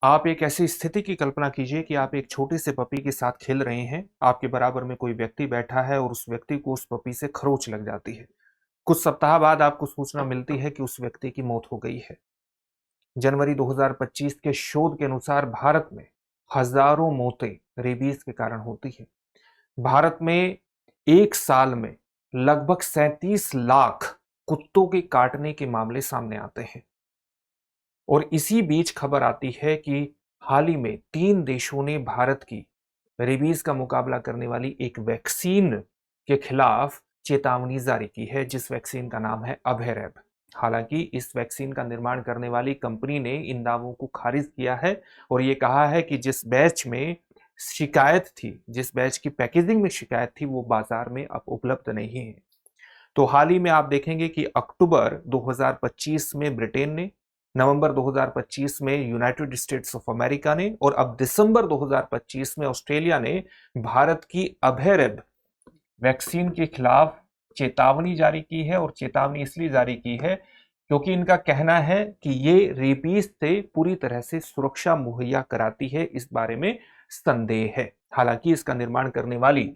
आप एक ऐसी स्थिति की कल्पना कीजिए कि आप एक छोटे से पपी के साथ खेल रहे हैं। आपके बराबर में कोई व्यक्ति बैठा है और उस व्यक्ति को उस पपी से खरोंच लग जाती है। कुछ सप्ताह बाद आपको सूचना मिलती है कि उस व्यक्ति की मौत हो गई है। जनवरी 2025 के शोध के अनुसार भारत में हजारों मौतें रेबीज के कारण होती है। भारत में एक साल में लगभग 37 लाख कुत्तों के काटने के मामले सामने आते हैं। और इसी बीच खबर आती है कि हाल ही में 3 देशों ने भारत की रेबीज का मुकाबला करने वाली एक वैक्सीन के खिलाफ चेतावनी जारी की है, जिस वैक्सीन का नाम है अभयरैब। हालांकि इस वैक्सीन का निर्माण करने वाली कंपनी ने इन दावों को खारिज किया है और ये कहा है कि जिस बैच में शिकायत थी, जिस बैच की पैकेजिंग में शिकायत थी, वो बाजार में अब उपलब्ध नहीं है। तो हाल ही में आप देखेंगे कि अक्टूबर 2025 में ब्रिटेन ने, नवंबर 2025 में यूनाइटेड स्टेट्स ऑफ अमेरिका ने और अब दिसंबर 2025 में ऑस्ट्रेलिया ने भारत की अभयरैब वैक्सीन के खिलाफ चेतावनी जारी की है। और चेतावनी इसलिए जारी की है क्योंकि इनका कहना है कि ये रेबीज से पूरी तरह से सुरक्षा मुहैया कराती है, इस बारे में संदेह है। हालांकि इसका निर्माण करने वाली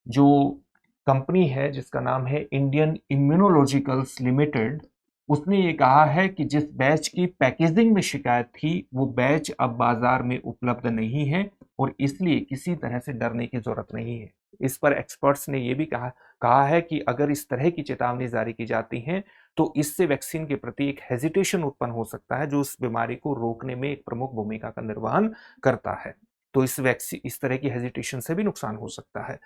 जो कंपनी है, जिसका नाम है इंडियन इम्यूनोलॉजिकल्स लिमिटेड, उसने ये कहा है कि जिस बैच की पैकेजिंग में शिकायत थी, वो बैच अब बाजार में उपलब्ध नहीं है और इसलिए किसी तरह से डरने की जरूरत नहीं है। इस पर एक्सपर्ट्स ने यह भी कहा है कि अगर इस तरह की चेतावनी जारी की जाती है तो इससे वैक्सीन के प्रति एक हेजिटेशन उत्पन्न हो सकता है, जो इस बीमारी को रोकने में एक प्रमुख भूमिका का निर्वहन करता है। तो इस तरह की हेजिटेशन से भी नुकसान हो सकता है।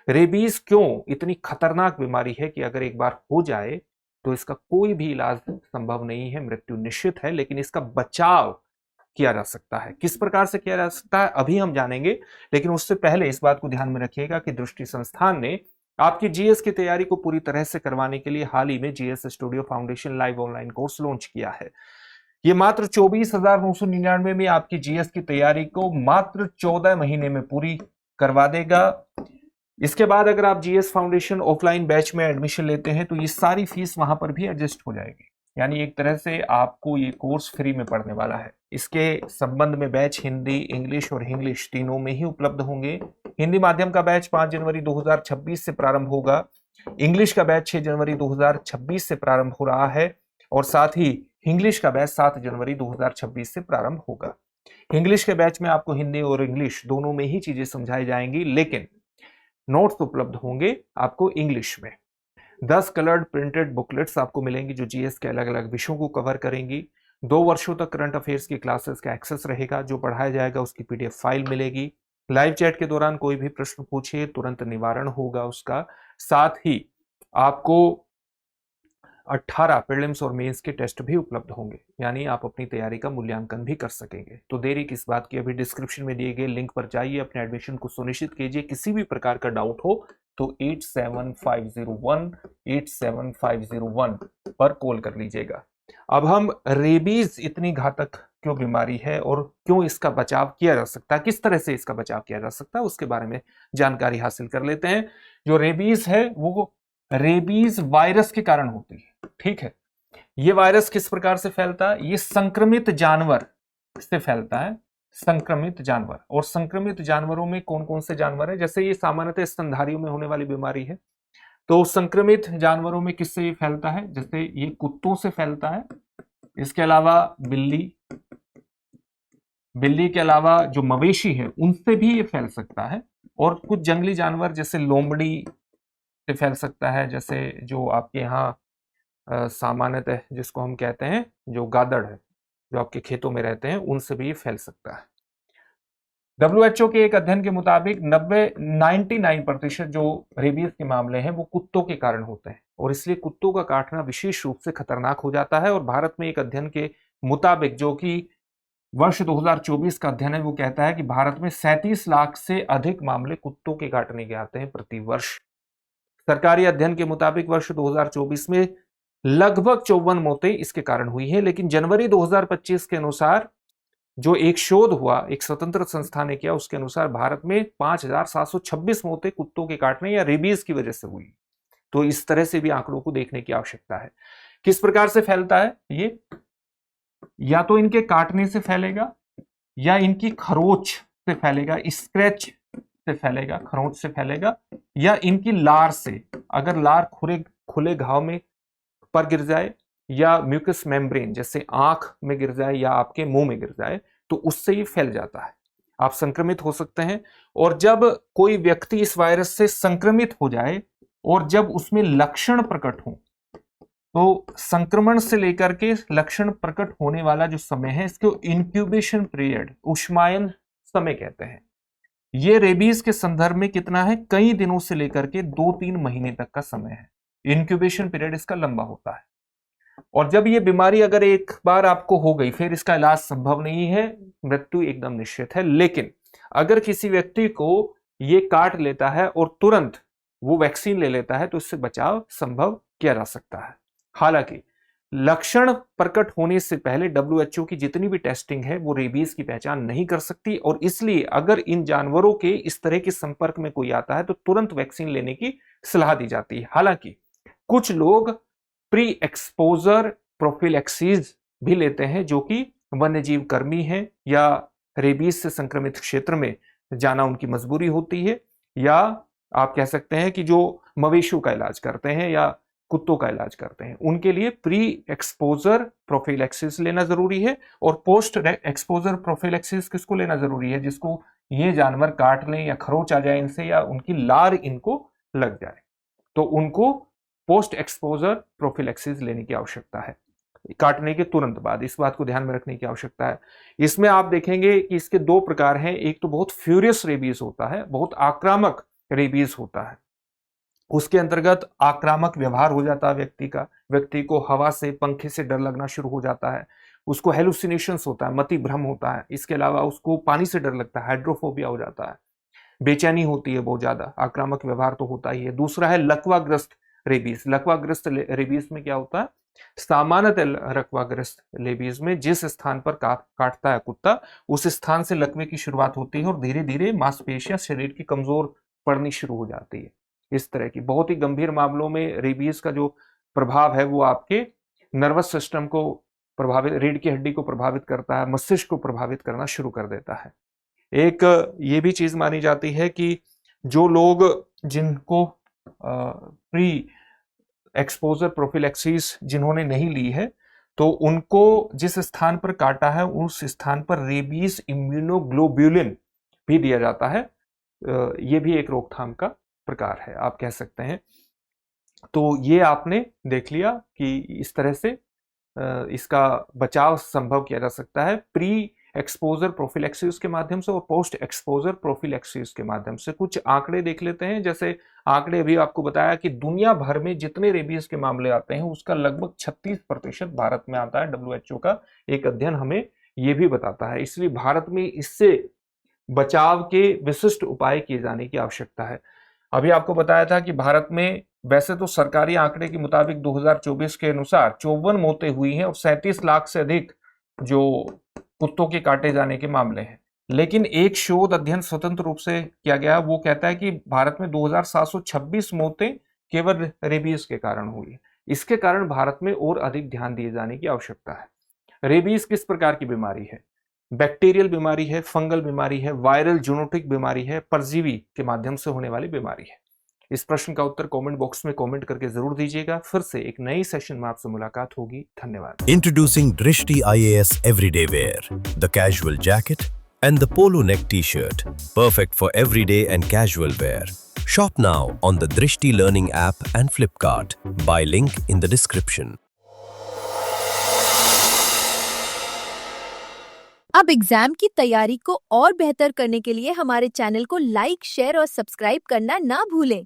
रेबीज क्यों इतनी खतरनाक बीमारी है कि अगर एक बार हो जाए तो इसका कोई भी इलाज संभव नहीं है, मृत्यु निश्चित है, लेकिन इसका बचाव किया जा सकता है। किस प्रकार से किया जा सकता है अभी हम जानेंगे, लेकिन उससे पहले इस बात को ध्यान में रखिएगा कि दृष्टि संस्थान ने आपकी जीएस की तैयारी को पूरी तरह से करवाने के लिए हाल ही में GS studio foundation live online course launch किया है। ये मात्र 24,999 में आपकी जीएस की तैयारी को मात्र 14 महीने में पूरी करवा देगा। इसके बाद अगर आप जीएस फाउंडेशन ऑफलाइन बैच में एडमिशन लेते हैं तो ये सारी फीस वहां पर भी एडजस्ट हो जाएगी, यानी एक तरह से आपको ये कोर्स फ्री में पढ़ने वाला है। इसके संबंध में बैच हिंदी, इंग्लिश और इंग्लिश तीनों में ही उपलब्ध होंगे। हिंदी माध्यम का बैच 5 जनवरी 2026 से प्रारंभ होगा। इंग्लिश का बैच 6 जनवरी 2026 से प्रारंभ हो रहा है और साथ ही इंग्लिश का बैच 7 जनवरी 2026 से प्रारंभ होगा। इंग्लिश के बैच में आपको हिंदी और इंग्लिश दोनों में ही चीजें समझाई जाएंगी, लेकिन नोट्स उपलब्ध होंगे आपको इंग्लिश में। 10 कलर्ड प्रिंटेड बुकलेट्स आपको मिलेंगी जो जीएस के अलग अलग विषयों को कवर करेंगी। 2 वर्षों तक करंट अफेयर्स की क्लासेस का एक्सेस रहेगा, जो पढ़ाया जाएगा उसकी पीडीएफ फाइल मिलेगी। लाइव चैट के दौरान कोई भी प्रश्न पूछिए, तुरंत निवारण होगा उसका। साथ ही आपको 18 प्रीलिम्स और मेंस के टेस्ट भी उपलब्ध होंगे, यानी आप अपनी तैयारी का मूल्यांकन भी कर सकेंगे। तो देरी किस बात की, अभी डिस्क्रिप्शन में दिए गए लिंक पर जाइए, अपने एडमिशन को सुनिश्चित कीजिए। किसी भी प्रकार का डाउट हो तो 8750187501 पर कॉल कर लीजिएगा। अब हम रेबीज इतनी घातक क्यों बीमारी है और क्यों इसका बचाव किया जा सकता है, किस तरह से इसका बचाव किया जा सकता है, उसके बारे में जानकारी हासिल कर लेते हैं। जो रेबीज है वो रेबीज वायरस के कारण होती है, ठीक है। ये वायरस किस प्रकार से फैलता है? ये संक्रमित जानवर से फैलता है, संक्रमित जानवर। और संक्रमित जानवरों में कौन कौन से जानवर है? जैसे ये सामान्यतः स्तनधारियों में होने वाली बीमारी है, तो संक्रमित जानवरों में किससे ये फैलता है? जैसे ये कुत्तों से फैलता है, इसके अलावा बिल्ली के अलावा जो मवेशी है उनसे भी ये फैल सकता है, और कुछ जंगली जानवर जैसे लोमड़ी से फैल सकता है, जैसे जो आपके यहाँ सामान्यतः जिसको हम कहते हैं जो गादड़ है, जो आपके खेतों में रहते हैं, उनसे भी ये फैल सकता है। WHO के एक अध्ययन के मुताबिक 99% जो रेबीज के मामले हैं वो कुत्तों के कारण होते हैं, और इसलिए कुत्तों का काटना विशेष रूप से खतरनाक हो जाता है। और भारत में एक अध्ययन के मुताबिक, जो कि वर्ष 2024 का अध्ययन है, वो कहता है कि भारत में 37 लाख से अधिक मामले कुत्तों के काटने के आते हैं प्रति वर्ष। सरकारी अध्ययन के मुताबिक वर्ष 2024 में लगभग 54 मौतें इसके कारण हुई हैं, लेकिन जनवरी 2025 के अनुसार जो एक शोध हुआ, एक स्वतंत्र संस्था ने किया, उसके अनुसार भारत में 5,726 मौतें कुत्तों के काटने या रेबीज की वजह से हुई। तो इस तरह से भी आंकड़ों को देखने की आवश्यकता है। किस प्रकार से फैलता है ये? या तो इनके काटने से फैलेगा, या इनकी खरोच से फैलेगा, स्क्रैच से फैलेगा, खरोच से फैलेगा, या इनकी लार से। अगर लार खुले घाव में पर गिर जाए, या म्यूकस मेम्ब्रेन जैसे आंख में गिर जाए या आपके मुंह में गिर जाए, तो उससे ये फैल जाता है, आप संक्रमित हो सकते हैं। और जब कोई व्यक्ति इस वायरस से संक्रमित हो जाए और जब उसमें लक्षण प्रकट हो, तो संक्रमण से लेकर के लक्षण प्रकट होने वाला जो समय है, इसको इंक्यूबेशन पीरियड, उष्मायन समय कहते हैं। ये रेबीज के संदर्भ में कितना है, कई दिनों से लेकर के 2-3 महीने तक का समय है। इंक्यूबेशन पीरियड इसका लंबा होता है। और जब ये बीमारी अगर एक बार आपको हो गई, फिर इसका इलाज संभव नहीं है, मृत्यु एकदम निश्चित है। लेकिन अगर किसी व्यक्ति को ये काट लेता है और तुरंत वो वैक्सीन ले लेता है, तो इससे बचाव संभव किया जा सकता है। हालांकि लक्षण प्रकट होने से पहले WHO की जितनी भी टेस्टिंग है वो रेबीज की पहचान नहीं कर सकती, और इसलिए अगर इन जानवरों के इस तरह के संपर्क में कोई आता है तो तुरंत वैक्सीन लेने की सलाह दी जाती है। हालांकि कुछ लोग प्री एक्सपोजर प्रोफिलैक्सीज भी लेते हैं, जो कि वन्यजीव कर्मी हैं या रेबीज से संक्रमित क्षेत्र में जाना उनकी मजबूरी होती है, या आप कह सकते हैं कि जो मवेशियों का इलाज करते हैं या कुत्तों का इलाज करते हैं, उनके लिए प्री एक्सपोजर प्रोफिलैक्सिस लेना जरूरी है। और पोस्ट एक्सपोजर प्रोफिलैक्सिस किसको लेना जरूरी है, जिसको ये जानवर काट लें या खरोच आ जाए इनसे, या उनकी लार इनको लग जाए, तो उनको पोस्ट एक्सपोजर प्रोफिलैक्सिस लेने की आवश्यकता है, काटने के तुरंत बाद। इस बात को ध्यान में रखने की आवश्यकता है। इसमें आप देखेंगे कि इसके 2 प्रकार हैं। एक तो बहुत फ्यूरियस रेबीज होता है, बहुत आक्रामक रेबीज होता है। उसके अंतर्गत आक्रामक व्यवहार हो जाता है व्यक्ति का, व्यक्ति को हवा से, पंखे से डर लगना शुरू हो जाता है, उसको हेलुसिनेशंस होता है, मति भ्रम होता है। इसके अलावा उसको पानी से डर लगता है, हाइड्रोफोबिया हो जाता है, बेचैनी होती है बहुत ज्यादा, आक्रामक व्यवहार तो होता ही है। दूसरा है लकवाग्रस्त रेबीज। लकवाग्रस्त रेबीज में क्या होता है, सामान्यतः लकवाग्रस्त रेबीज में जिस स्थान पर काटता है कुत्ता, उस स्थान से लकवे की शुरुआत होती है और धीरे धीरे मांसपेशियां शरीर की कमजोर पड़नी शुरू हो जाती है। इस तरह की बहुत ही गंभीर मामलों में रेबीज का जो प्रभाव है वो आपके नर्वस सिस्टम को प्रभावित, रीढ़ की हड्डी को प्रभावित करता है, मस्तिष्क को प्रभावित करना शुरू कर देता है। एक ये भी चीज मानी जाती है कि जो लोग जिनको प्री एक्सपोजर प्रोफिलैक्सिस जिन्होंने नहीं ली है, तो उनको जिस स्थान पर काटा है उस स्थान पर रेबीज इम्यूनोग्लोब्यूलिन भी दिया जाता है। ये भी एक रोकथाम का प्रकार है, आप कह सकते हैं। तो ये आपने देख लिया कि इस तरह से इसका बचाव संभव किया जा सकता है प्री एक्सपोजर प्रोफिलैक्सिस के माध्यम से और पोस्ट एक्सपोजर प्रोफिलैक्सिस के माध्यम से। कुछ आंकड़े देख लेते हैं। जैसे आंकड़े अभी आपको बताया कि दुनिया भर में जितने रेबीज के मामले आते हैं उसका लगभग 36% भारत में आता है। WHO का एक अध्ययन हमें यह भी बताता है। इसलिए भारत में इससे बचाव के विशिष्ट उपाय किए जाने की आवश्यकता है। अभी आपको बताया था कि भारत में वैसे तो सरकारी आंकड़े के मुताबिक 2024 के अनुसार 54 मौतें हुई हैं और 37 लाख से अधिक जो कुत्तों के काटे जाने के मामले हैं। लेकिन एक शोध अध्ययन स्वतंत्र रूप से किया गया, वो कहता है कि भारत में 2726 मौतें केवल रेबीज के कारण हुई। इसके कारण भारत में और अधिक ध्यान दिए जाने की आवश्यकता है। रेबीज किस प्रकार की बीमारी है? बैक्टीरियल बीमारी है, फंगल बीमारी है, वायरल जूनोटिक बीमारी है, परजीवी के माध्यम से होने वाली बीमारी है। इस प्रश्न का उत्तर कमेंट बॉक्स में कमेंट करके जरूर दीजिएगा। फिर से एक नई सेशन में आपसे मुलाकात होगी। धन्यवाद। Introducing Drishti IAS Everyday Wear, the casual jacket and the polo neck t-shirt, perfect for everyday and casual wear. Shop now on the Drishti Learning app and Flipkart. Buy link in the description. अब exam की तैयारी को और बेहतर करने के लिए हमारे चैनल को लाइक, शेयर और सब्सक्राइब करना ना भूलें।